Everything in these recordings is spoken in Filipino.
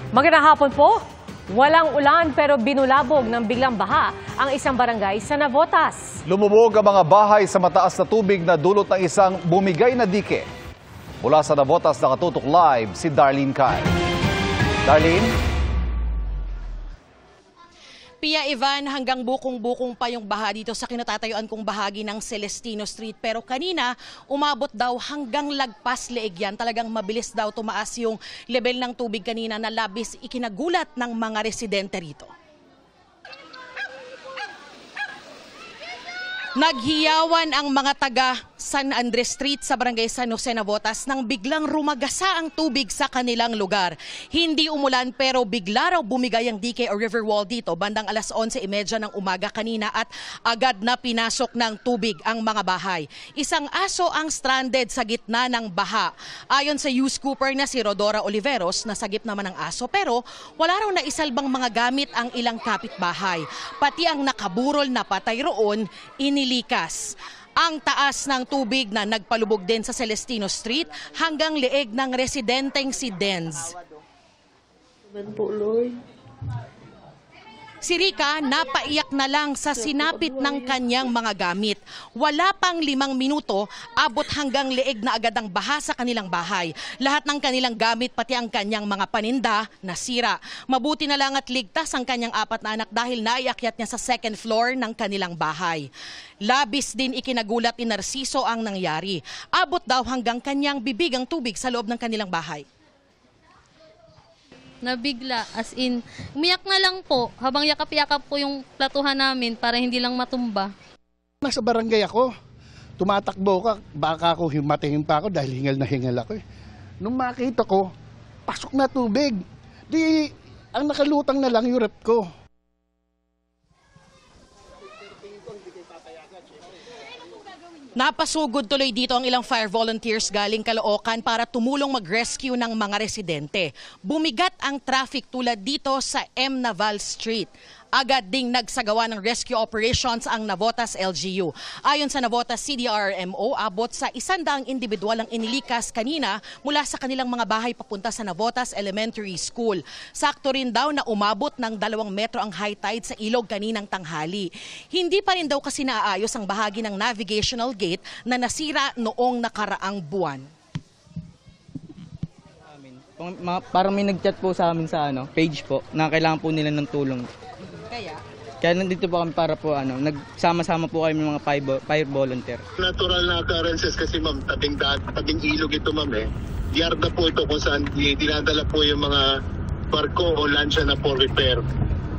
Magandang hapon po. Walang ulan pero binulabog ng biglang baha ang isang barangay sa Navotas. Lumubog ang mga bahay sa mataas na tubig na dulot ng isang bumigay na dike. Mula sa Navotas nakatutok live si Darlene Kai. Darlene? Pia Ivan, hanggang bukong-bukong pa yung baha dito sa kinatatayuan kong bahagi ng Celestino Street. Pero kanina, umabot daw hanggang lagpas leeg yan. Talagang mabilis daw tumaas yung level ng tubig kanina na labis ikinagulat ng mga residente rito. Naghiyawan ang mga taga San Andres Street sa barangay San Jose, Navotas nang biglang rumagasa ang tubig sa kanilang lugar. Hindi umulan pero bigla raw bumigay ang dike o river wall dito bandang alas 11:30 ng umaga kanina at agad na pinasok ng tubig ang mga bahay. Isang aso ang stranded sa gitna ng baha. Ayon sa youth scooper na si Rodora Oliveros, nasagip naman ang aso pero wala raw na isalbang mga gamit ang ilang kapitbahay. Pati ang nakaburol na patay roon, inilikas. Ang taas ng tubig na nagpalubog din sa Celestino Street hanggang leeg ng residenteng si Denz. Si Rica napaiyak na lang sa sinapit ng kanyang mga gamit. Wala pang 5 minuto, abot hanggang leeg na agad ang baha sa kanilang bahay. Lahat ng kanilang gamit pati ang kanyang mga paninda nasira. Mabuti na lang at ligtas ang kanyang 4 na anak dahil naiakyat niya sa 2nd floor ng kanilang bahay. Labis din ikinagulat ni Narciso ang nangyari. Abot daw hanggang kanyang bibig ang tubig sa loob ng kanilang bahay. Nabigla, as in, umiyak na lang po habang yakap-yakap po yung platuhan namin para hindi lang matumba. Nasa barangay ako, tumatakbo ka, baka ako himatayin pa ako dahil hingal na hingal ako. Nung makita ko, pasok na tubig. Di, ang nakalutang na lang yung rep ko. Napasugod tuloy dito ang ilang fire volunteers galing Caloocan para tumulong mag-rescue ng mga residente. Bumigat ang traffic tulad dito sa M. Naval Street. Agad ding nagsagawa ng rescue operations ang Navotas LGU. Ayon sa Navotas CDRMO, abot sa 100 individual ang inilikas kanina mula sa kanilang mga bahay papunta sa Navotas Elementary School. Sakto rin daw na umabot ng 2 metro ang high tide sa ilog kaninang tanghali. Hindi pa rin daw kasi naaayos ang bahagi ng navigational gate na nasira noong nakaraang buwan. Parang may nag-chat po sa amin sa page po na kailangan po nila ng tulong. Kaya nandito po kami para po nagsama-sama po kami mga fire volunteer. Natural na occurrences kasi ma'am, tabing ilog ito ma'am eh. Yarda po ito kung saan dinadala po yung mga barko o lansya na for repair.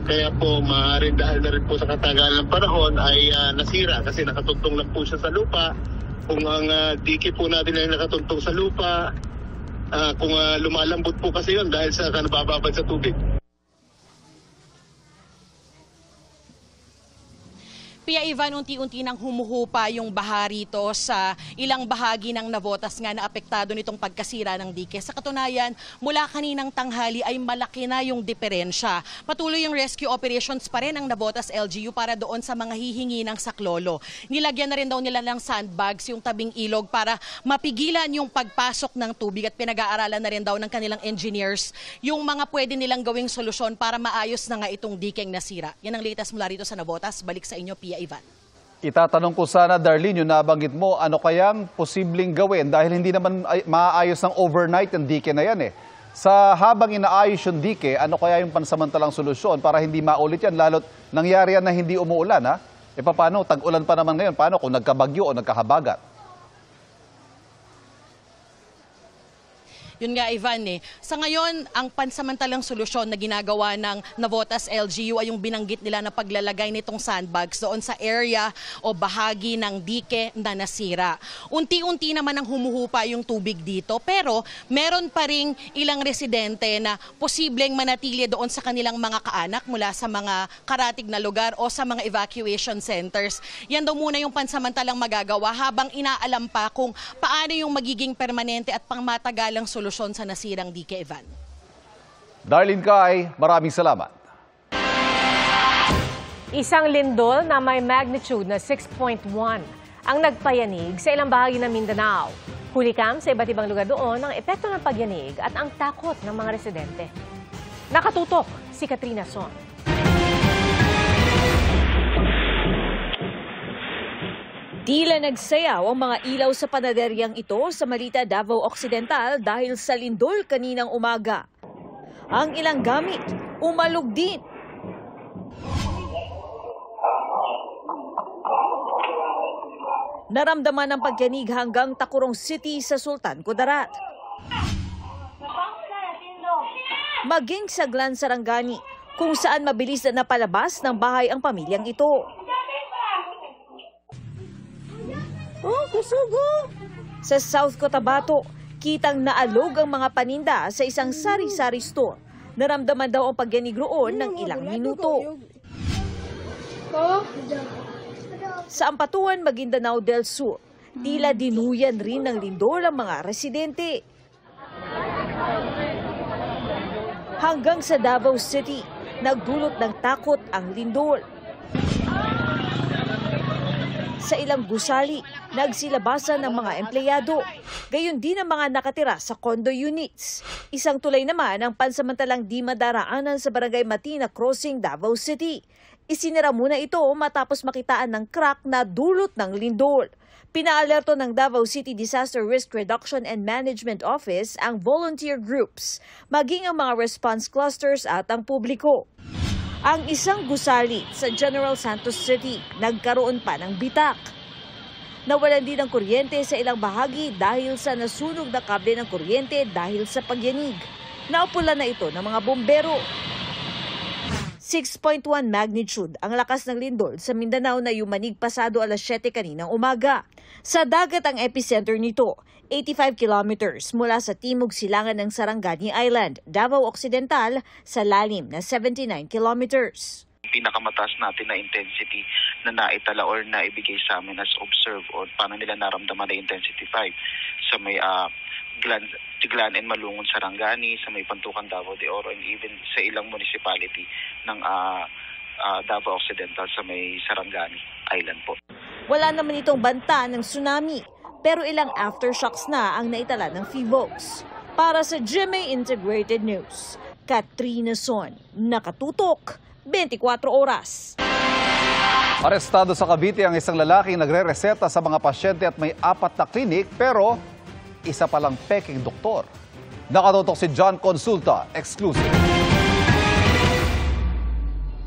Kaya po maaaring dahil na rin po sa katagalan ng panahon ay nasira kasi nakatuntong lang po siya sa lupa. Kung ang dike po natin ay nakatuntong sa lupa, kung lumalambot po kasi yun dahil sa nabababad sa tubig. Pia Ivan, unti-unti nang humuhupa yung baha rito sa ilang bahagi ng Navotas nga na apektado nitong pagkasira ng dike. Sa katunayan, mula kaninang tanghali ay malaki na yung diferensya. Patuloy yung rescue operations pa rin ng Navotas LGU para doon sa mga hihingi ng saklolo. Nilagyan na rin daw nila ng sandbags yung tabing ilog para mapigilan yung pagpasok ng tubig at pinag-aaralan na rin daw ng kanilang engineers yung mga pwede nilang gawing solusyon para maayos na nga itong dikeng nasira. Yan ang latest mula rito sa Navotas. Balik sa inyo, Pia Ivan. Itatanong ko sana, Darlene, yung nabanggit mo, ano kayang posibleng gawin dahil hindi naman maaayos ng overnight yung dike na yan eh. Sa habang inaayos yung dike, ano kaya yung pansamantalang solusyon para hindi maulit yan, lalo't nangyari yan na hindi umuulan ha? E paano, tag-ulan pa naman ngayon, paano kung nagkabagyo o nagkahabagat? Yun nga, Ivan Sa ngayon, ang pansamantalang solusyon na ginagawa ng Navotas LGU ay yung binanggit nila na paglalagay nitong sandbags doon sa area o bahagi ng dike na nasira. Unti-unti naman ang humuhupa yung tubig dito pero meron pa ring ilang residente na posibleng manatili doon sa kanilang mga kaanak mula sa mga karatig na lugar o sa mga evacuation centers. Yan daw muna yung pansamantalang magagawa habang inaalam pa kung paano yung magiging permanente at pangmatagalang solusyon sa nasirang dike, Ivan. Darlene Kai, maraming salamat. Isang lindol na may magnitude na 6.1 ang nagpayanig sa ilang bahagi ng Mindanao. Hulikam sa iba't ibang lugar doon ang epekto ng pagyanig at ang takot ng mga residente. Nakatutok si Katrina Son. Tila nagsayaw ang mga ilaw sa panaderyang ito sa Malita, Davao Occidental dahil sa lindol kaninang umaga. Ang ilang gamit, umalog din. Naramdaman ang pagyanig hanggang Tacurong City sa Sultan Kudarat. Maging sa Glan Sarangani, kung saan mabilis na napalabas ng bahay ang pamilyang ito. Oh, kusugo! Sa South Cotabato, kitang naalog ang mga paninda sa isang sari-sari store. Naramdaman daw ang pagyanig roon ng ilang minuto. Sa Ampatuan, Maguindanao del Sur, tila dinuyan rin ng lindol ang mga residente. Hanggang sa Davao City, nagdulot ng takot ang lindol. Sa ilang gusali, nagsilabasan ng mga empleyado. Gayon din ang mga nakatira sa condo units. Isang tulay naman ang pansamantalang di madaraanan sa Barangay Matina Crossing, Davao City. Isinira muna ito matapos makitaan ng crack na dulot ng lindol. Pinaalerto ng Davao City Disaster Risk Reduction and Management Office ang volunteer groups, maging ang mga response clusters at ang publiko. Ang isang gusali sa General Santos City nagkaroon pa ng bitak. Nawalan din ng kuryente sa ilang bahagi dahil sa nasunog na kable ng kuryente dahil sa pagyanig. Naupulan na ito ng mga bombero. 6.1 magnitude ang lakas ng lindol sa Mindanao na yumanig pasado alas 7 kaninang umaga. Sa dagat ang epicenter nito, 85 kilometers mula sa timog silangan ng Sarangani Island, Davao Occidental, sa lalim na 79 kilometers. Pinakamataas natin na intensity na naitala or naibigay sa amin as observe or paano nila naramdaman na intensity 5 sa may Tiglan and Malungon, Sarangani, sa may Pantukan, Davao de Oro, and even sa ilang municipality ng Davao Occidental sa may Sarangani Island po. Wala naman itong banta ng tsunami, pero ilang aftershocks na ang naitala ng PHIVOLCS. Para sa GMA Integrated News, Katrina Son, nakatutok, 24 oras. Arestado sa Cavite ang isang lalaking nagre-reseta sa mga pasyente at may 4 na klinik pero isa palang peking doktor. Nakatutok si John Consulta, exclusive.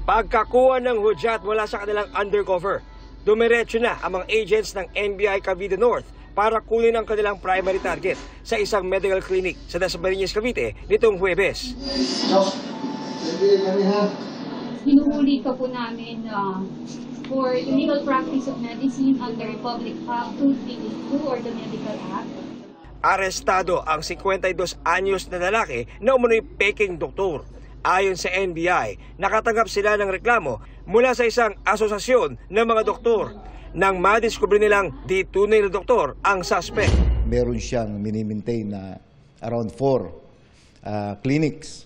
Pagkakuha ng hudyat mula sa kanilang undercover, dumiretso na ang mga agents ng NBI Cavite North para kunin ang kanilang primary target sa isang medical clinic sa Dasmariñas, Cavite nitong Huwebes. Hinuhuli ka po namin for illegal practice of medicine under Republic Act 2382 or the Medical Act. Arestado ang 52 anyos na lalaki na umunoy peking doktor. Ayon sa NBI, nakatanggap sila ng reklamo mula sa isang asosasyon ng mga doktor. Nang madiskubre nilang di tunay na doktor ang suspect. Meron siyang minimaintain na around 4 clinics,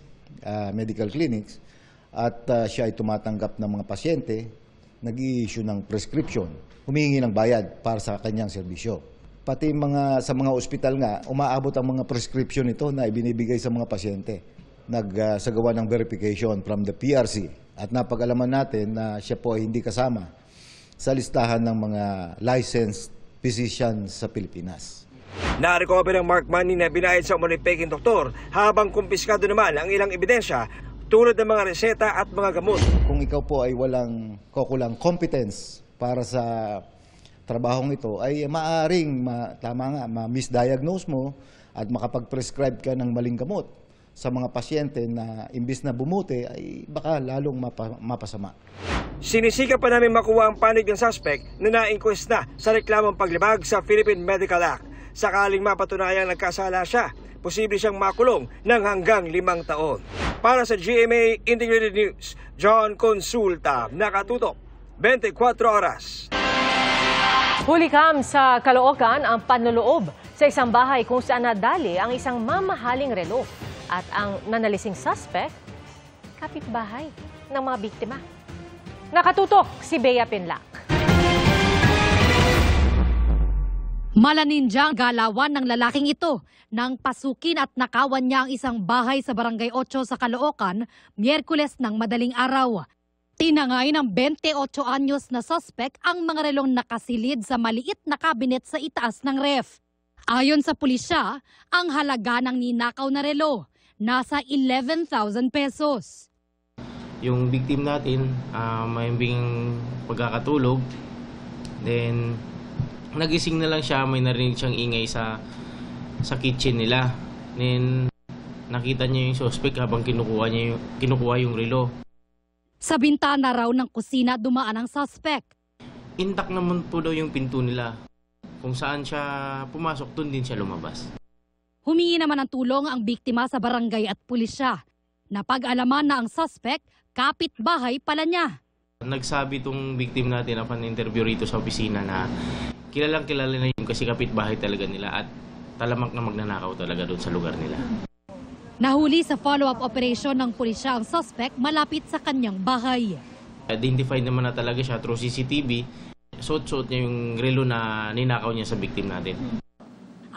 medical clinics, at siya ay tumatanggap ng mga pasyente, nag-i-issue ng prescription, humihingi ng bayad para sa kanyang serbisyo. Pati sa mga ospital nga, umaabot ang mga prescription nito na ibinibigay sa mga pasyente. Nagsagawa ng verification from the PRC at napag-alaman natin na siya po ay hindi kasama sa listahan ng mga licensed physicians sa Pilipinas. Na-recover ang mark money na binayad sa umunoy peking doktor habang kumpiskado naman ang ilang ebidensya tulad ng mga reseta at mga gamot. Kung ikaw po ay walang kukulang competence para sa trabahong ito, ay maaaring ma-misdiagnose mo at makapag-prescribe ka ng maling gamot sa mga pasyente na imbis na bumuti ay baka lalong mapasama. Sinisika pa namin makuha ang panig ng suspect na na-inquest na sa reklamong paglibag sa Philippine Medical Act. Sakaling mapatunayang nagkasala siya, posible siyang makulong ng hanggang 5 taon. Para sa GMA Integrated News, John Consulta, nakatutok, 24 oras. Hulikam sa Caloocan ang panloloob sa isang bahay kung saan nadali ang isang mamahaling relo. At ang nanalising suspect, kapitbahay ng mga biktima. Nakatutok si Bea Pinlac. Malanindyang galawan ng lalaking ito nang pasukin at nakawan niya ang isang bahay sa Barangay 8 sa Caloocan, Miyerkules ng madaling araw. Tinangay ng 28 anyos na suspect ang mga relong nakasilid sa maliit na kabinet sa itaas ng ref. Ayon sa pulisya, ang halaga ng ninakaw na relo nasa 11,000 pesos. Yung victim natin, may pagkakatulog. Then, nagising na lang siya, may narinig siyang ingay sa kitchen nila. Then, nakita niya yung suspect habang kinukuha yung relo. Sa bintana raw ng kusina dumaan ang suspect. Intact naman po daw yung pinto nila. Kung saan siya pumasok, doon din siya lumabas. Humingi naman ng tulong ang biktima sa barangay at pulisya. Napag-alaman na ang suspect, kapitbahay pala niya. Nagsabi tong victim natin upon interview rito sa opisina na kilalang kilala na yun kasi kapitbahay talaga nila at talamak na magnanakaw talaga doon sa lugar nila. Nahuli sa follow-up operation ng pulisya ang suspect malapit sa kanyang bahay. Identified naman na talaga siya through CCTV. Suot-suot niya yung relo na ninakaw niya sa victim natin.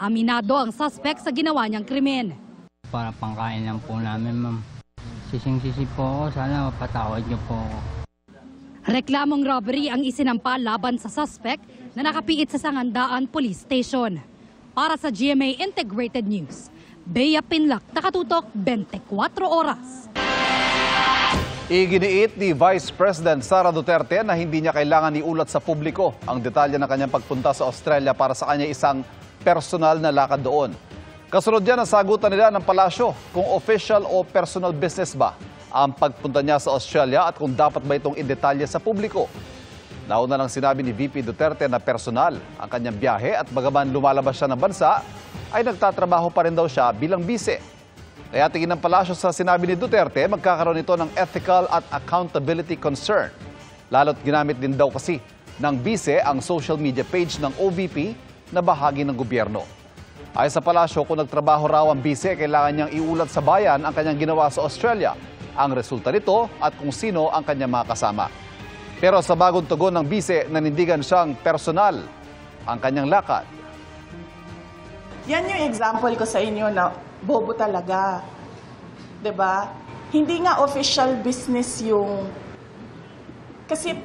Aminado ang suspect sa ginawa niyang krimen. Para pangkain lang po namin, ma'am. Sising-sisi po ako. Sana mapatawad niyo po ako. Reklamong robbery ang isinampa laban sa suspect na nakapiit sa Sangandaan Police Station. Para sa GMA Integrated News, Bea Pinlac, nakatutok 24 oras. Iginiit ni Vice President Sara Duterte na hindi niya kailangan iulat sa publiko ang detalye ng kanyang pagpunta sa Australia para sa kanya isang personal na lakad doon. Kasunod yan ang sagutan nila ng palasyo kung official o personal business ba ang pagpunta niya sa Australia at kung dapat ba itong idetalye sa publiko. Nauna lang sinabi ni VP Duterte na personal ang kanyang biyahe at bagaman lumalabas siya ng bansa, ay nagtatrabaho pa rin daw siya bilang bise. Kaya tingin ng palasyo sa sinabi ni Duterte, magkakaroon ito ng ethical at accountability concern. Lalo't ginamit din daw kasi ng bise ang social media page ng OVP na bahagi ng gobyerno. Ayon sa palasyo, kung nagtrabaho raw ang bise, kailangan niyang iulat sa bayan ang kanyang ginawa sa Australia, ang resulta nito at kung sino ang kanyang mga kasama. Pero sa bagong tugon ng bise, nanindigan siyang personal ang kanyang lakad. Yan yung example ko sa inyo na bobo talaga. 'Di ba? Hindi nga official business yung kasi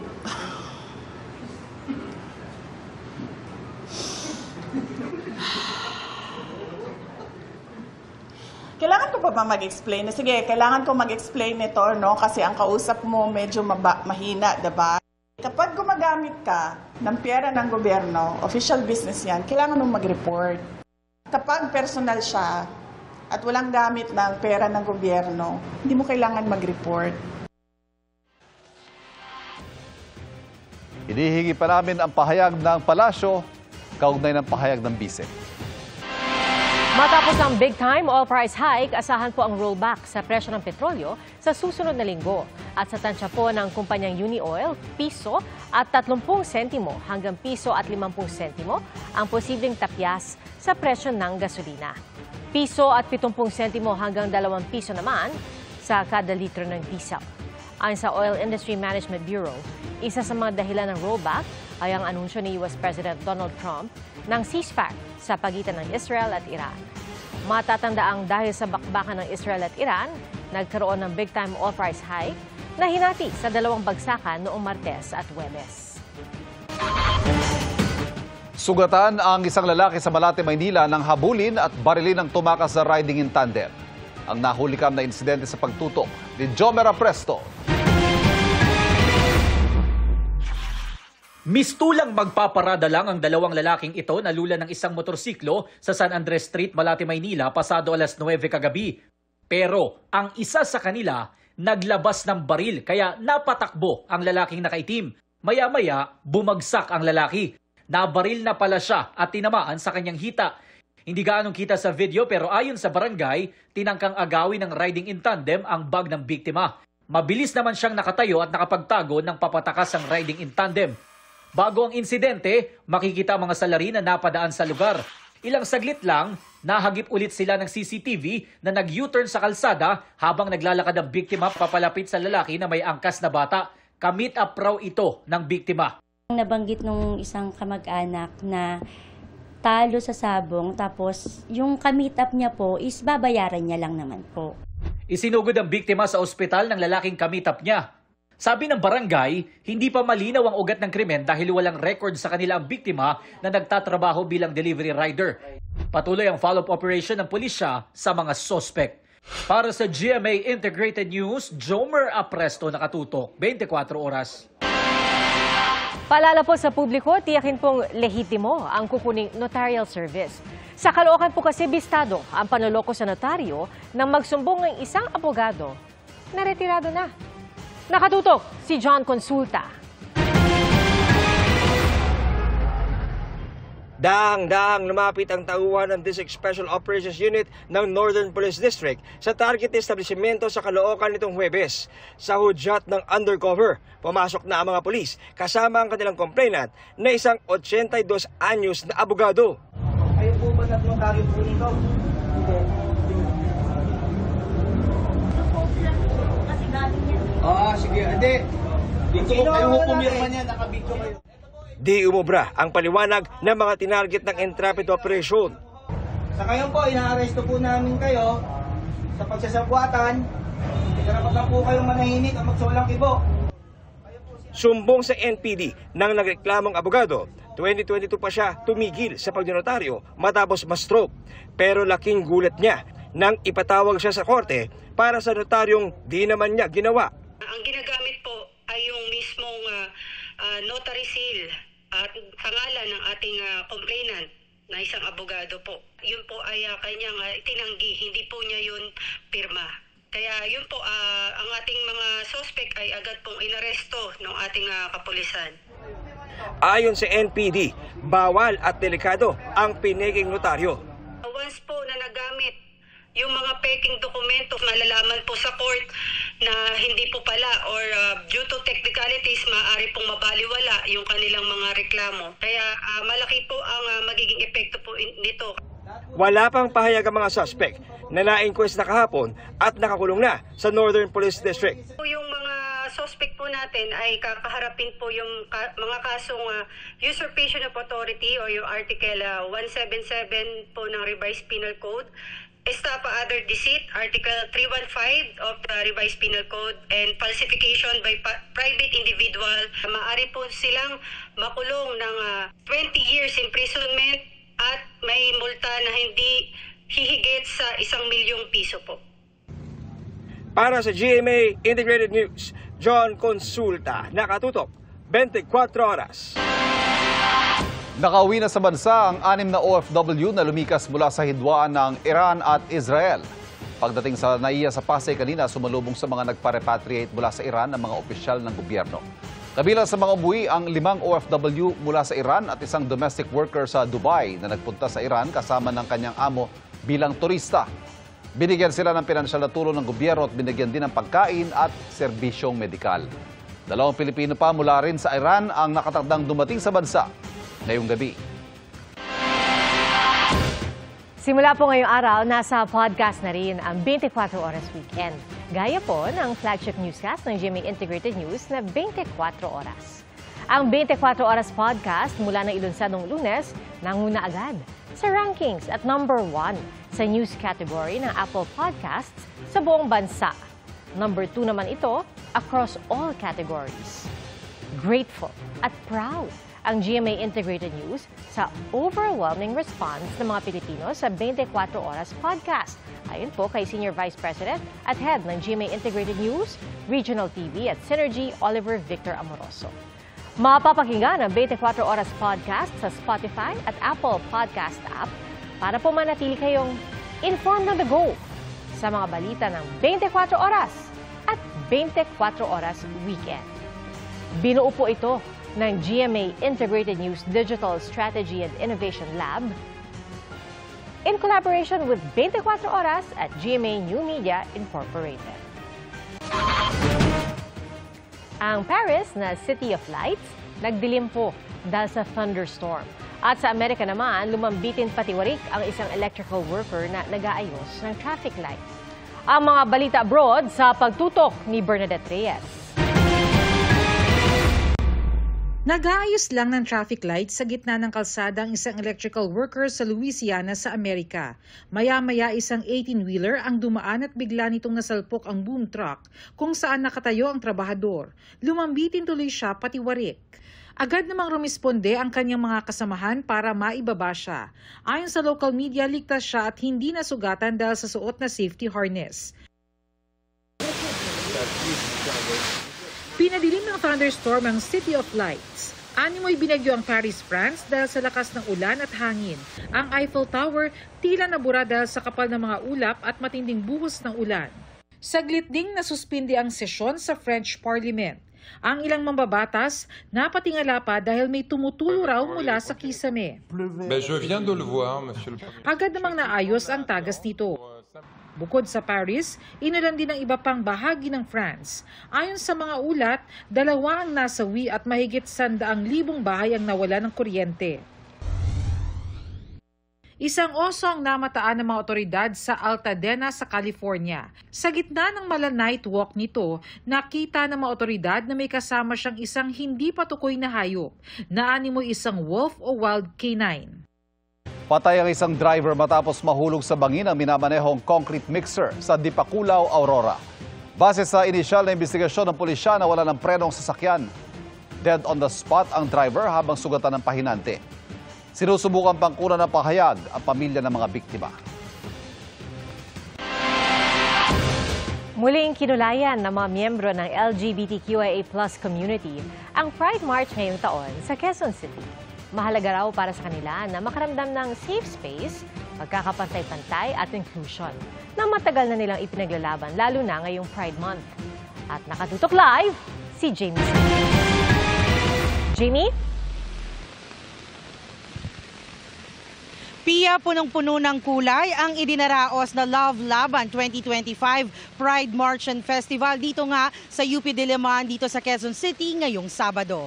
kailangan ko pa ba mag-explain? Sige, kailangan ko mag-explain ito, no? Kasi ang kausap mo medyo mahina, 'di ba? Kapag gumagamit ka ng pera ng gobyerno, official business yan, kailangan mong mag-report. Kapag personal siya at walang gamit ng pera ng gobyerno, hindi mo kailangan mag-report. Hinihingi pa namin ang pahayag ng palasyo, kaugnay ng pahayag ng bise. Matapos ang big-time oil price hike, asahan po ang rollback sa presyo ng petrolyo sa susunod na linggo. At sa tansya po ng kumpanyang Unioil, piso at 30 sentimo hanggang piso at 50 sentimo ang posibleng tapyas sa presyo ng gasolina. Piso at 70 sentimo hanggang 2 piso naman sa kada litro ng diesel. Ayon sa Oil Industry Management Bureau, isa sa mga dahilan ng rollback ay ang anunsyo ni US President Donald Trump ng ceasefire sa pagitan ng Israel at Iran. Matatandaang dahil sa bakbakan ng Israel at Iran, nagkaroon ng big-time oil price hike na hinati sa dalawang bagsakan noong Martes at Huwebes. Sugatan ang isang lalaki sa Malate, Maynila nang habulin at barilin ng tumakas sa riding in tandem. Ang nahulikam na insidente sa pagtutok ni Jomera Presto. Mistulang magpaparada lang ang dalawang lalaking ito na lula ng isang motorsiklo sa San Andres Street, Malate, Maynila pasado alas 9 kagabi. Pero ang isa sa kanila naglabas ng baril kaya napatakbo ang lalaking nakaitim. Maya-maya bumagsak ang lalaki. Nabaril na pala siya at tinamaan sa kanyang hita. Hindi gaanong kita sa video pero ayon sa barangay, tinangkang agawin ng riding in tandem ang bag ng biktima. Mabilis naman siyang nakatayo at nakapagtago ng papatakas ang riding in tandem. Bago ang insidente, makikita ang mga salarin na napadaan sa lugar. Ilang saglit lang, nahagip ulit sila ng CCTV na nag-U-turn sa kalsada habang naglalakad ang biktima papalapit sa lalaki na may angkas na bata. Kamit up raw ito ng biktima. Nabanggit nung isang kamag-anak na talo sa sabong, tapos yung ka-meet up niya po is babayaran niya lang naman po. Isinugod ang biktima sa ospital ng lalaking kamitap niya. Sabi ng barangay, hindi pa malinaw ang ugat ng krimen dahil walang record sa kanila ang biktima na nagtatrabaho bilang delivery rider. Patuloy ang follow-up operation ng pulisya sa mga sospek. Para sa GMA Integrated News, Jomer Apresto, nakatutok 24 oras. Paalala po sa publiko, tiyakin pong lehitimo ang kukuning notarial service. Sa Caloocan po kasi bistado ang panloloko sa notaryo nang magsumbong ng isang abogado na retirado na. Nakatutok si John Consulta. Dahang-dahang lumapit ang tauhan ng District Special Operations Unit ng Northern Police District sa target establishmento sa Caloocan nitong Huwebes. Sa hudyat ng undercover, pumasok na ang mga pulis kasama ang kanilang complainant na isang 82 anyos na abogado. Ayun po ba na notaryo po nito? Sige. Hindi. Dito ko kayo pumirma niya, nakabidyo kayo. Di umubra ang paliwanag ng mga tinarget ng Intrepid Operation. Sa ngayon po, inaaresto po namin kayo sa pagsasabwatan. Dapat lang po kayong manahimik at magsulang ibo. Sumbong sa NPD ng nagreklamong abogado. 2022 pa siya tumigil sa pagnotaryo matapos ma-stroke. Pero laking gulat niya nang ipatawag siya sa korte para sa notaryong di naman niya ginawa. Ang ginagamit po ay yung mismong notary seal at pangalan ng ating complainant na isang abogado po. Yun po ay kanyang tinanggi, hindi po niya yun pirma. Kaya yun po, ang ating mga suspect ay agad pong inaresto ng ating kapulisan. Ayon sa NPD, bawal at delikado ang piniging notaryo. Once po na nagamit yung mga peking dokumento, malalaman po sa court na hindi po pala or due to technicalities, maaari pong mabaliwala yung kanilang mga reklamo. Kaya malaki po ang magiging epekto po nito. Wala pang pahayag ang mga suspect na na-inquest na kahapon at nakakulong na sa Northern Police District. Yung mga suspect po natin ay kakaharapin po yung mga kasong usurpation of authority o yung Article 177 po ng Revised Penal Code, estafa other deceit, Article 315 of the Revised Penal Code, and falsification by private individual. Maaari po silang makulong ng 20 years imprisonment at may multa na hindi hihigit sa 1 milyong piso po. Para sa GMA Integrated News, John Consulta, nakatutok 24 oras. Nakauwi na sa bansa ang 6 na OFW na lumikas mula sa hidwaan ng Iran at Israel. Pagdating sa NAIA sa Pasay kanina, sumalubong sa mga nagpa-repatriate mula sa Iran ang mga opisyal ng gobyerno. Kabilang sa mga umuwi ang 5 OFW mula sa Iran at isang domestic worker sa Dubai na nagpunta sa Iran kasama ng kanyang amo bilang turista. Binigyan sila ng pinansyal na tulong ng gobyerno at binigyan din ng pagkain at serbisyong medikal. 2 Pilipino pa mula rin sa Iran ang nakatakdang dumating sa bansa ngayong gabi. Simula po ngayong araw, nasa podcast na rin ang 24 Oras Weekend. Gaya po ng flagship newscast ng GMA Integrated News na 24 Oras. Ang 24 Oras podcast mula ng ilunsad noong Lunes, nanguna agad sa rankings at number 1 sa news category ng Apple Podcasts sa buong bansa. Number 2 naman ito across all categories. Grateful at proud ang GMA Integrated News sa overwhelming response ng mga Pilipino sa 24 Oras podcast. Ayon po kay Senior Vice President at Head ng GMA Integrated News, Regional TV at Synergy, Oliver Victor Amoroso. Mapapakinggan ang 24 Oras podcast sa Spotify at Apple Podcast app para po manatili kayong informed on the go sa mga balita ng 24 Oras at 24 Oras Weekend. Binuo po ito ng GMA Integrated News Digital Strategy and Innovation Lab in collaboration with 24 Oras at GMA New Media Incorporated. Ang Paris na City of Lights, nagdilim po dahil sa thunderstorm. At sa Amerika naman, lumambitin patiwarik ang isang electrical worker na nag-aayos ng traffic light. Ang mga balita abroad sa pagtutok ni Bernadette Reyes. Nag-aayos lang ng traffic lights sa gitna ng kalsada ang isang electrical worker sa Louisiana sa Amerika. Maya-maya isang 18-wheeler ang dumaan at bigla nitong nasalpok ang boom truck kung saan nakatayo ang trabahador. Lumambitin tuloy siya pati warik. Agad namang rumisponde ang kanyang mga kasamahan para maibaba siya. Ayon sa local media, ligtas siya at hindi nasugatan dahil sa suot na safety harness. Pinadilim ng thunderstorm ang City of Lights. Animoy binagyo ang Paris, France dahil sa lakas ng ulan at hangin. Ang Eiffel Tower tila nabura dahil sa kapal ng mga ulap at matinding buhos ng ulan. Saglit ding nasuspindi ang sesyon sa French Parliament. Ang ilang mambabatas napatingala pa dahil may tumutulo raw mula sa kisame. Agad namang naayos ang tagas nito. Bukod sa Paris, inulan din ang iba pang bahagi ng France. Ayon sa mga ulat, 2 ang nasawi at mahigit 100,000 bahay ang nawala ng kuryente. Isang oso ang namataan ng mga otoridad sa Altadena sa California. Sa gitna ng mala-night walk nito, nakita ng mga otoridad na may kasama siyang isang hindi patukoy na hayop. Naanimoy isang wolf o wild canine. Patay ang isang driver matapos mahulog sa bangin ang minamanehong concrete mixer sa Dipakulaw, Aurora. Base sa inisyal na investigasyon ng pulisya na wala ng prenong sasakyan. Dead on the spot ang driver habang sugatan ng pahinante. Sinusubukan pang kunan ng pahayag ang pamilya ng mga biktima. Muling kinulayan ng mga miyembro ng LGBTQIA+ community ang Pride March ngayong taon sa Quezon City. Mahalaga raw para sa kanila na makaramdam ng safe space, pagkakapantay-pantay at inclusion na matagal na nilang ipinaglalaban lalo na ngayong Pride Month. At nakatutok live si Jamie. Jamie? Pia, punong-puno ng kulay ang idinaraos na Love Laban 2025 Pride March and Festival dito nga sa UP Diliman dito sa Quezon City ngayong Sabado.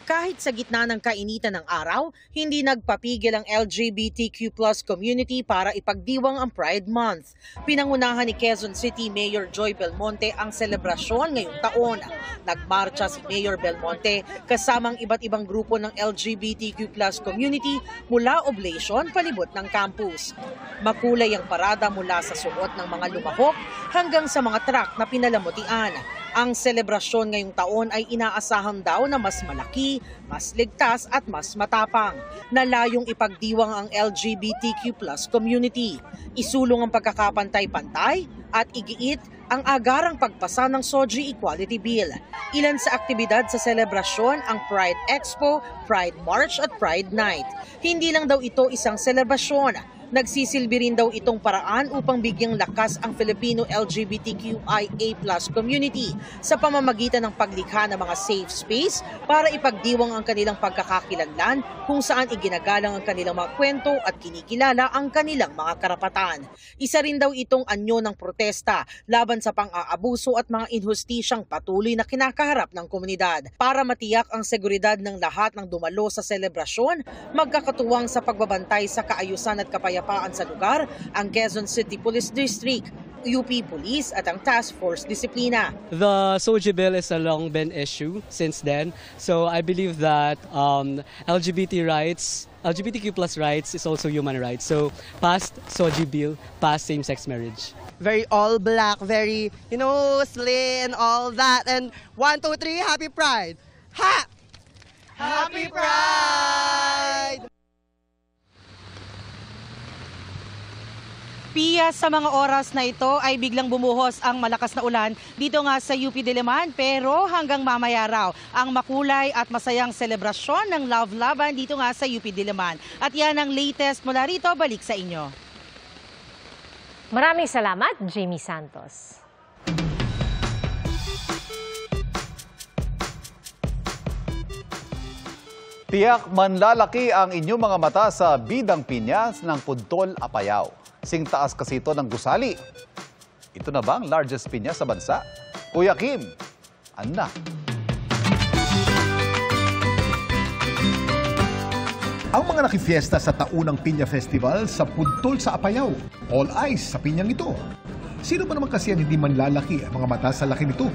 Kahit sa gitna ng kainitan ng araw, hindi nagpapigil ang LGBTQ+ community para ipagdiwang ang Pride Month. Pinangunahan ni Quezon City Mayor Joy Belmonte ang selebrasyon ngayong taon. Nagmarcha si Mayor Belmonte kasamang iba't ibang grupo ng LGBTQ+ community mula Oblation palibot ng campus. Makulay ang parada mula sa suot ng mga lumahok hanggang sa mga truck na pinalamutian. Ang selebrasyon ngayong taon ay inaasahan daw na mas malaki, mas ligtas at mas matapang, na layong ipagdiwang ang LGBTQ+ community. Isulong ang pagkakapantay-pantay at igiit ang agarang pagpasa ng SOGI Equality Bill. Ilan sa aktibidad sa selebrasyon ang Pride Expo, Pride March at Pride Night. Hindi lang daw ito isang selebrasyon. Nagsisilbi rin daw itong paraan upang bigyang lakas ang Filipino LGBTQIA+ community sa pamamagitan ng paglikha ng mga safe space para ipagdiwang ang kanilang pagkakakilanlan kung saan iginagalang ang kanilang mga kwento at kinikilala ang kanilang mga karapatan. Isa rin daw itong anyo ng protesta laban sa pang-aabuso at mga injustisyang patuloy na kinakaharap ng komunidad. Para matiyak ang seguridad ng lahat ng dumalo sa selebrasyon, magkakatuwang sa pagbabantay sa kaayusan at kapayapaan sa lugar ang Quezon City Police District, UP Police at ang Task Force Disiplina. The SOGI bill is a long been issue since then, so I believe that LGBTQ+ rights is also human rights. So past SOGI bill, past same-sex marriage. Very all black, very, slay and all that. And 1, 2, 3, Happy Pride! Ha! Happy Pride! Pia, sa mga oras na ito ay biglang bumuhos ang malakas na ulan dito nga sa UP Diliman, pero hanggang mamaya raw ang makulay at masayang selebrasyon ng Love Laban dito nga sa UP Diliman. At yan ang latest mula rito, balik sa inyo. Maraming salamat, Jamie Santos. Tiyak manlalaki ang inyong mga mata sa Bidang Piñas ng Puntol, Apayao. Singtaas kasi ito ng gusali. Ito na ba ang largest pinya sa bansa? Kuya Kim, Anna. Ang mga nakifiesta sa taunang Pinya Festival sa Puntol sa Apayao. All eyes sa pinyang ito. Sino ba naman kasi ang hindi manlalaki ang mga mata sa laki nito?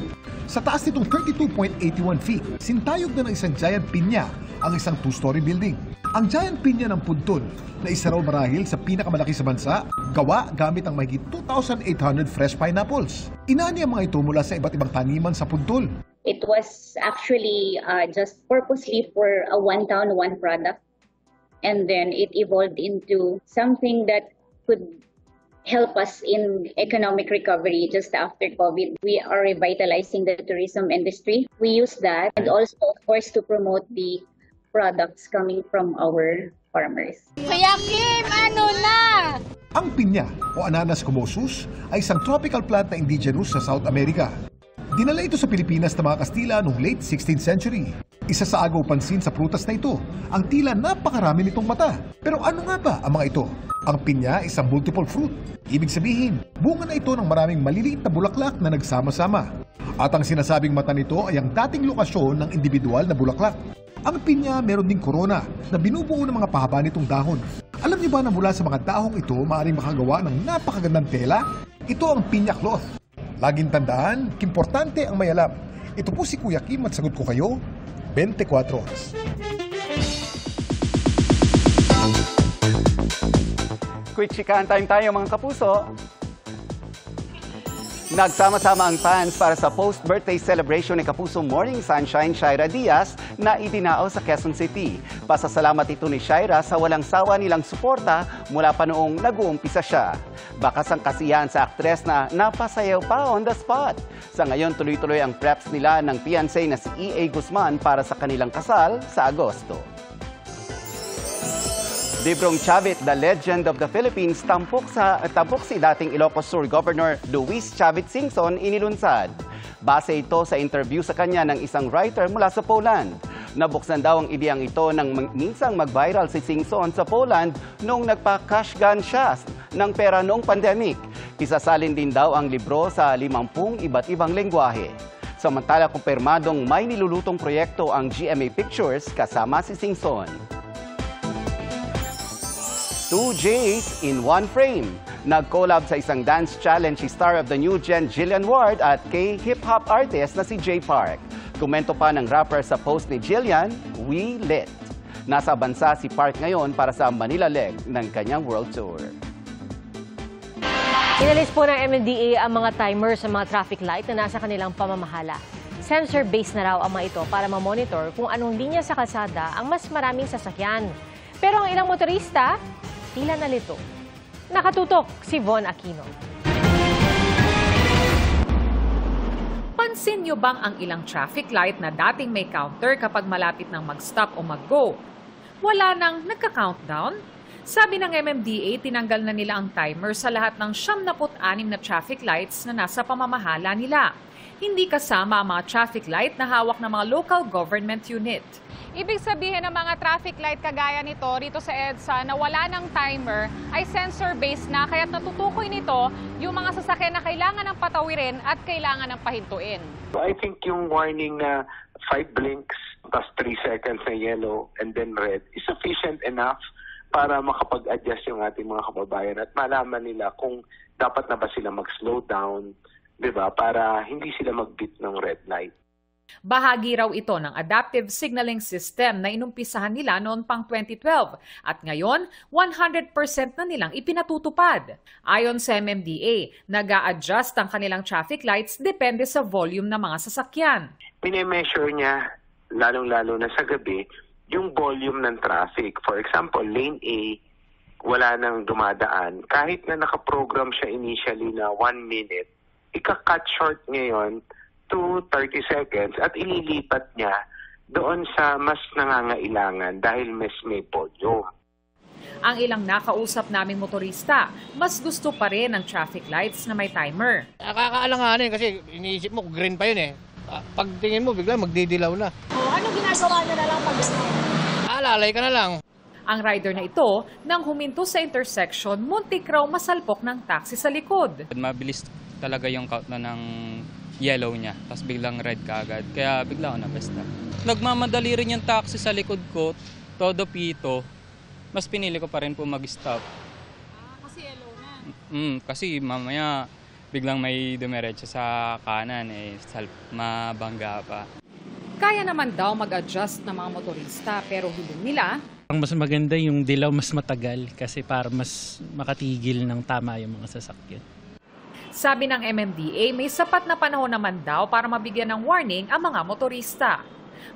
Sa taas nitong 32.81 feet, sintayog na ng isang giant pinya ang isang two-story building. Ang giant pinya ng Puntod, na isa raw marahil sa pinakamalaki sa bansa, gawa gamit ang mahigit 2,800 fresh pineapples. Inani ang mga ito mula sa iba't ibang taniman sa Puntod. It was actually just purposely for a one town, one product. And then it evolved into something that could help us in economic recovery just after COVID. We are revitalizing the tourism industry. We use that and also, of course, to promote the products coming from our farmers. Kuya Kim, ano na? Ang pinya o Ananas commosus ay isang tropical plant na indigenous sa South America. Dinala ito sa Pilipinas ng mga Kastila noong late 16th century. Isa sa agaw pansin sa prutas na ito, ang tila napakarami nitong mata. Pero ano nga ba ang mga ito? Ang pinya ay isang multiple fruit. Ibig sabihin, bunga na ito ng maraming maliliit na bulaklak na nagsama-sama. At ang sinasabing mata nito ay ang dating lokasyon ng individual na bulaklak. Ang pinya meron ding korona na binubuo ng mga pahaba nitong dahon. Alam niyo ba na mula sa mga dahong ito maaaring makagawa ng napakagandang tela? Ito ang pinya cloth. Laging tandaan, importante ang may alam. Ito po si Kuya Kim at sagot ko kayo, 24 oras. Quick chikahan time tayo mga kapuso. Nagsama-sama ang fans para sa post-birthday celebration ni Kapuso Morning Sunshine Shaira Diaz na idinao sa Quezon City. Pasasalamat ito ni Shaira sa walang sawa nilang suporta mula pa noong nag-uumpisa siya. Bakas ang kasiyahan sa aktres na napasayaw pa on the spot. Sa ngayon, tuloy-tuloy ang preps nila ng fiancé na si E.A. Guzman para sa kanilang kasal sa Agosto. Librong Chavit, the legend of the Philippines, tampok si dating Ilocos Sur Governor Luis Chavit Singson inilunsad. Base ito sa interview sa kanya ng isang writer mula sa Poland. Nabuksan daw ang ideyang ito nang minsang mag-viral si Singson sa Poland noong nagpa-cash gun siya ng pera noong pandemic. Isasalin din daw ang libro sa 50 iba't ibang lengguwahe. Samantala, kumpirmadong may nilulutong proyekto ang GMA Pictures kasama si Singson. 2 J's in one frame. Nag-collab sa isang dance challenge si star of the new gen Jillian Ward at kay hip-hop artist na si Jay Park. Komento pa ng rapper sa post ni Jillian, "We lit." Nasa bansa si Park ngayon para sa Manila leg ng kanyang world tour. Inalis po ng MMDA ang mga timer sa mga traffic light na nasa kanilang pamamahala. Sensor-based na raw ang mga ito para ma-monitor kung anong linya sa kalsada ang mas maraming sasakyan. Pero ang ilang motorista, tila nalito. Nakatutok si Von Aquino. Pansin niyo bang ang ilang traffic light na dating may counter kapag malapit ng mag-stop o mag-go? Wala nang nagka-countdown? Sabi ng MMDA, tinanggal na nila ang timer sa lahat ng 76 na traffic lights na nasa pamamahala nila. Hindi kasama ang mga traffic light na hawak ng mga local government unit. Ibig sabihin ng mga traffic light kagaya nito rito sa EDSA na wala ng timer ay sensor-based na kaya't natutukoy nito yung mga sasakyan na kailangan ng patawirin at kailangan ng pahintuin. I think yung warning na 5 blinks plus 3 seconds na yellow and then red is sufficient enough para makapag-adjust yung ating mga kababayan at malaman nila kung dapat na ba sila mag-slow down, 'di ba, para hindi sila mag-beat ng red light. Bahagi raw ito ng adaptive signaling system na inumpisahan nila noon pang 2012 at ngayon 100% na nilang ipinatutupad. Ayon sa MMDA, nag-a-adjust ang kanilang traffic lights depende sa volume ng mga sasakyan. Mine-measure niya, lalong-lalo na sa gabi, yung volume ng traffic. For example, lane A, wala nang dumadaan. Kahit na nakaprogram siya initially na 1 minute, ika-cut short ngayon to 30 seconds at ililipat niya doon sa mas nangangailangan dahil mas may volume. Ang ilang nakausap naming motorista, mas gusto pa rin ang traffic lights na may timer. Nakakaalanganin kasi iniisip mo green pa yun eh. Pagtingin mo bigla magdidilaw na. Ano ginagawa niyo na lang pag Alalay ka na lang. Ang rider na ito, nang huminto sa intersection, muntik raw masalpok ng taxi sa likod. Mabilis talaga yung countdown ng yellow niya, tapos biglang red kaagad. Kaya bigla ako na-stop. Nagmamadali rin yung taxi sa likod ko, todo pito. Mas pinili ko pa rin po mag-stop. Kasi yellow na? Kasi mamaya biglang may dumiretso sa kanan, mabangga pa. Kaya naman daw mag-adjust ng mga motorista pero hiling nila, ang mas maganda yung dilaw mas matagal kasi para mas makatigil ng tama yung mga sasakyan. sabi ng MMDA, may sapat na panahon naman daw para mabigyan ng warning ang mga motorista.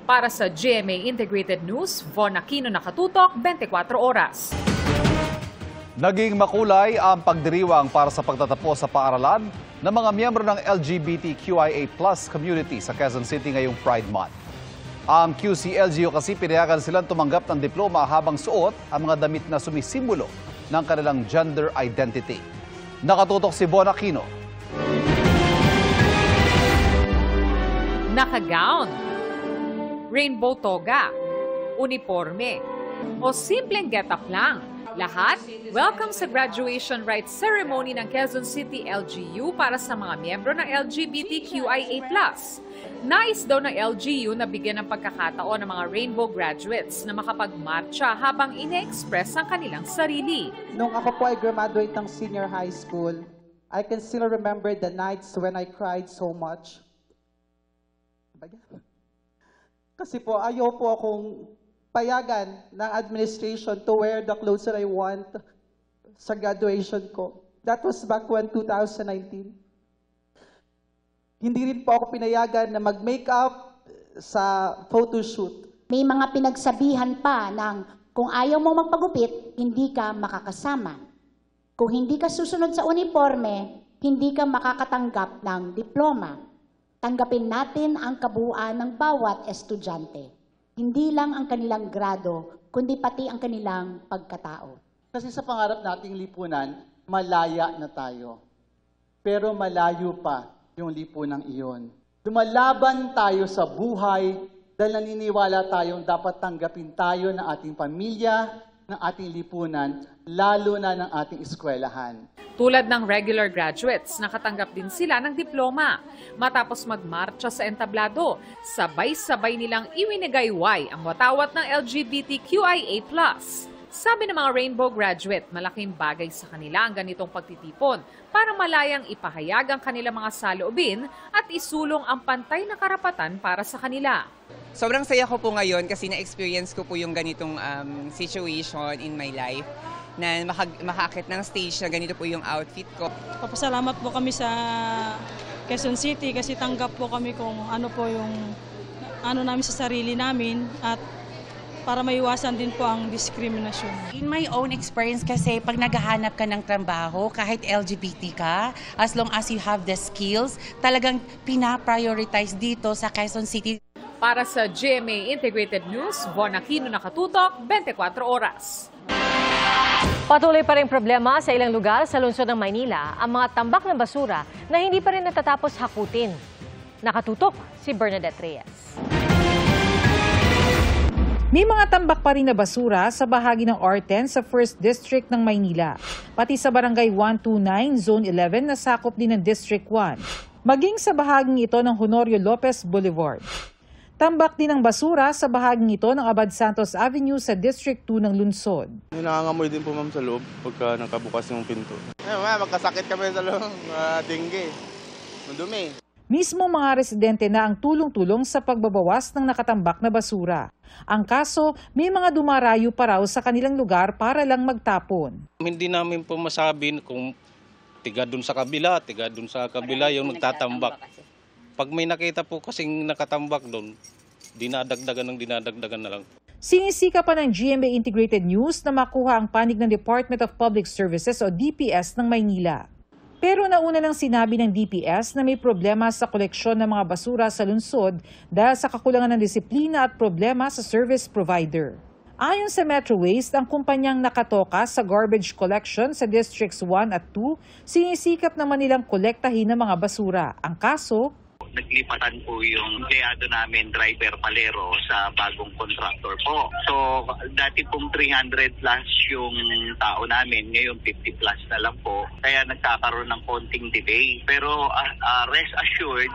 Para sa GMA Integrated News, Von Aquino, nakatutok, 24 oras. Naging makulay ang pagdiriwang para sa pagtatapos sa paaralan ng mga miyembro ng LGBTQIA+ community sa Quezon City ngayong Pride Month. Ang QCLGU kasi pinayagan silang tumanggap ng diploma habang suot ang mga damit na sumisimbolo ng kanilang gender identity. Nakatutok si Von Aquino. Naka-gown, rainbow toga, uniforme, o simpleng get-up lang. Lahat, welcome sa graduation rites ceremony ng Quezon City LGU para sa mga miyembro ng LGBTQIA+. Nais daw ng LGU na bigyan ng pagkakataon ng mga rainbow graduates na makapagmarcha habang ine-express ang kanilang sarili. Nung ako po ay graduate ng senior high school, I can still remember the nights when I cried so much. Kasi po ayaw po akong payagan ng administration to wear the clothes that I want sa graduation ko. That was back when 2019. Hindi rin po ako pinayagan na mag-makeup sa photoshoot. May mga pinagsabihan pa ng kung ayaw mo magpagupit, hindi ka makakasama. Kung hindi ka susunod sa uniforme, hindi ka makakatanggap ng diploma. Tanggapin natin ang kabuuan ng bawat estudyante. Hindi lang ang kanilang grado, kundi pati ang kanilang pagkatao. Kasi sa pangarap nating lipunan, malaya na tayo. Pero malayo pa yung lipunan iyon. Lumalaban tayo sa buhay dahil naniniwala tayong dapat tanggapin tayo ng ating pamilya, ng ating lipunan, lalo na ng ating eskwelahan. Tulad ng regular graduates, nakatanggap din sila ng diploma. Matapos magmarcha sa entablado, sabay-sabay nilang iwinagayway ang watawat ng LGBTQIA+. Sabi ng mga rainbow graduate, malaking bagay sa kanila ang ganitong pagtitipon para malayang ipahayag ang kanilang mga saloobin at isulong ang pantay na karapatan para sa kanila. Sobrang saya ko po ngayon kasi na-experience ko po yung ganitong situation in my life na makakit ng stage na ganito po yung outfit ko. Papasalamat po kami sa Quezon City kasi tanggap po kami kung ano po yung ano namin sa sarili namin at para maiwasan din po ang diskriminasyon. In my own experience kasi pag naghahanap ka ng trabaho, kahit LGBT ka, as long as you have the skills, talagang pina-prioritize dito sa Quezon City. Para sa GMA Integrated News, Von Aquino, nakatutok, 24 oras. Patuloy pa rin problema sa ilang lugar sa lungsod ng Maynila ang mga tambak ng basura na hindi pa rin natatapos hakutin. Nakatutok si Bernadette Reyes. May mga tambak pa rin na basura sa bahagi ng R10 sa 1st District ng Maynila, pati sa Barangay 129, Zone 11 na sakop din ng District 1, maging sa bahaging ito ng Honorio Lopez Boulevard. Tambak din ang basura sa bahaging ito ng Abad Santos Avenue sa District 2 ng lungsod. Nangangamoy din po ma'am sa loob pagka nakabukas yung pinto. Magkasakit kami sa loob, dengue, madumi. Mismo mga residente na ang tulong-tulong sa pagbabawas ng nakatambak na basura. Ang kaso, may mga dumarayo pa raw sa kanilang lugar para lang magtapon. Hindi namin po masabi kung tiga dun sa kabila yung nagtatambak. Pag may nakita po kasing nakatambak doon, dinadagdagan na lang. Sinisika pa ng GMA Integrated News na makuha ang panig ng Department of Public Services o DPS ng Maynila. Pero nauna nang sinabi ng DPS na may problema sa koleksyon ng mga basura sa lungsod dahil sa kakulangan ng disiplina at problema sa service provider. Ayon sa Metro Waste, ang kumpanyang nakatoka sa garbage collection sa Districts 1 at 2, sinisikap naman nilang kolektahin ng mga basura. Ang kaso, naglipatan po yung empleyado namin, driver palero, sa bagong contractor po. So, dati pong 300 plus yung tao namin, ngayon 50 plus na lang po. Kaya nagkakaroon ng konting delay. Pero rest assured,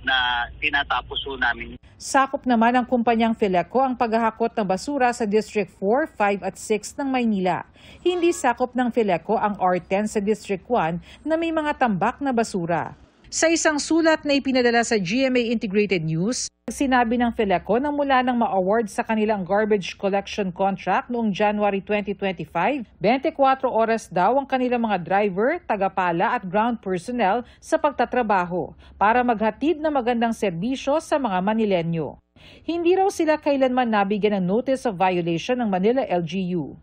na tinatapos po namin. Sakop naman ng kumpanyang Fileco ang paghahakot ng basura sa District 4, 5 at 6 ng Maynila. Hindi sakop ng Fileco ang R10 sa District 1 na may mga tambak na basura. Sa isang sulat na ipinadala sa GMA Integrated News, sinabi ng Fileco na mula nang ma-award sa kanilang garbage collection contract noong January 2025, 24 oras daw ang kanilang mga driver, tagapala at ground personnel sa pagtatrabaho para maghatid na magandang serbisyo sa mga Manilenyo. Hindi raw sila kailanman nabigyan ng notice of violation ng Manila LGU.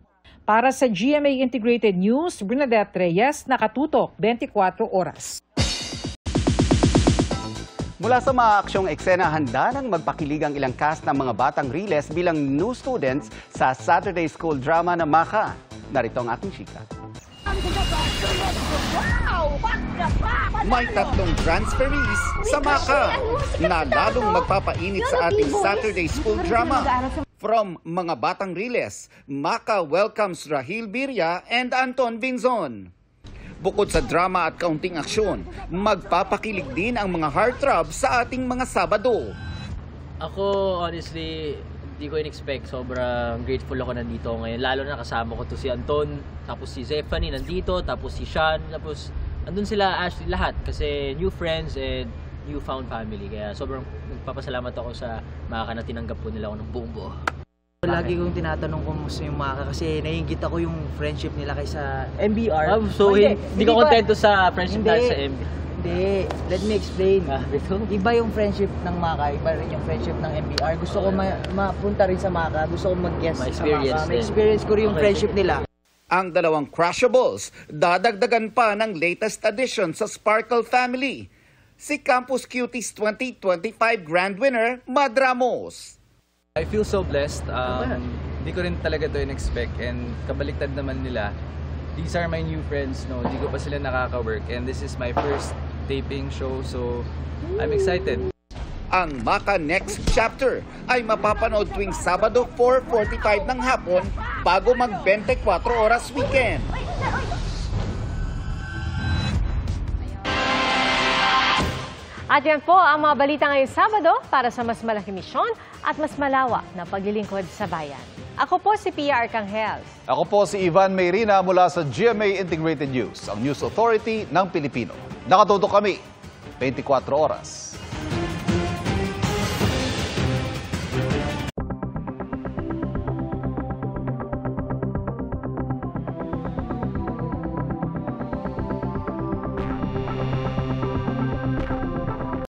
Para sa GMA Integrated News, Bernadette Reyes, nakatutok 24 oras. Mula sa mga aksyong eksena, handa nang magpakilig ang ilang cast ng mga batang Riles bilang new students sa Saturday School Drama na Maka. Narito ang ating chika. May tatlong transferees sa Maka na lalong magpapainit sa ating Saturday School Drama. From mga batang Riles, Maka welcomes Rahil Birya and Anton Vinzon. Bukod sa drama at kaunting aksyon, magpapakilig din ang mga heartthrob sa ating mga Sabado. Ako, honestly, hindi ko in-expect. Sobrang grateful ako nandito ngayon. Lalo na kasama ko to si Anton, tapos si Zephanie nandito, tapos si Sean, tapos andun sila Ashley, lahat. Kasi new friends and newfound family. Kaya sobrang nagpapasalamat ako sa Maka na tinanggap po nila ako ng buong buo. Lagi kong tinatanong kung gusto yung Maka kasi naiingit ako yung friendship nila kaysa MBR. So, hindi ka kontento sa friendship natin sa MBR? Hindi. Let me explain. Iba yung friendship ng Maka, iba rin yung friendship ng MBR. Gusto ko mapunta rin sa Maka, gusto ko mag-guest sa Maka. Ma-experience ko rin yung friendship nila. Ang dalawang Crushables, dadagdagan pa ng latest addition sa Sparkle family. Si Campus Cuties 2025 Grand Winner, Mad Ramos. I feel so blessed. Hindi ko rin talaga to in-expect and kabaliktad naman nila. These are my new friends, no? Hindi ko pa sila nakaka-work and this is my first taping show, so I'm excited. Ang Maka Next Chapter ay mapapanood tuwing Sabado 4:45 ng hapon bago mag-24 oras weekend. At yan po ang mga balita ngayong Sabado para sa mas malaking misyon at mas malawak na paglilingkod sa bayan. Ako po si Pia Arcangel. Ako po si Ivan Mayrina mula sa GMA Integrated News, ang News Authority ng Pilipino. Nakatutok kami 24 oras.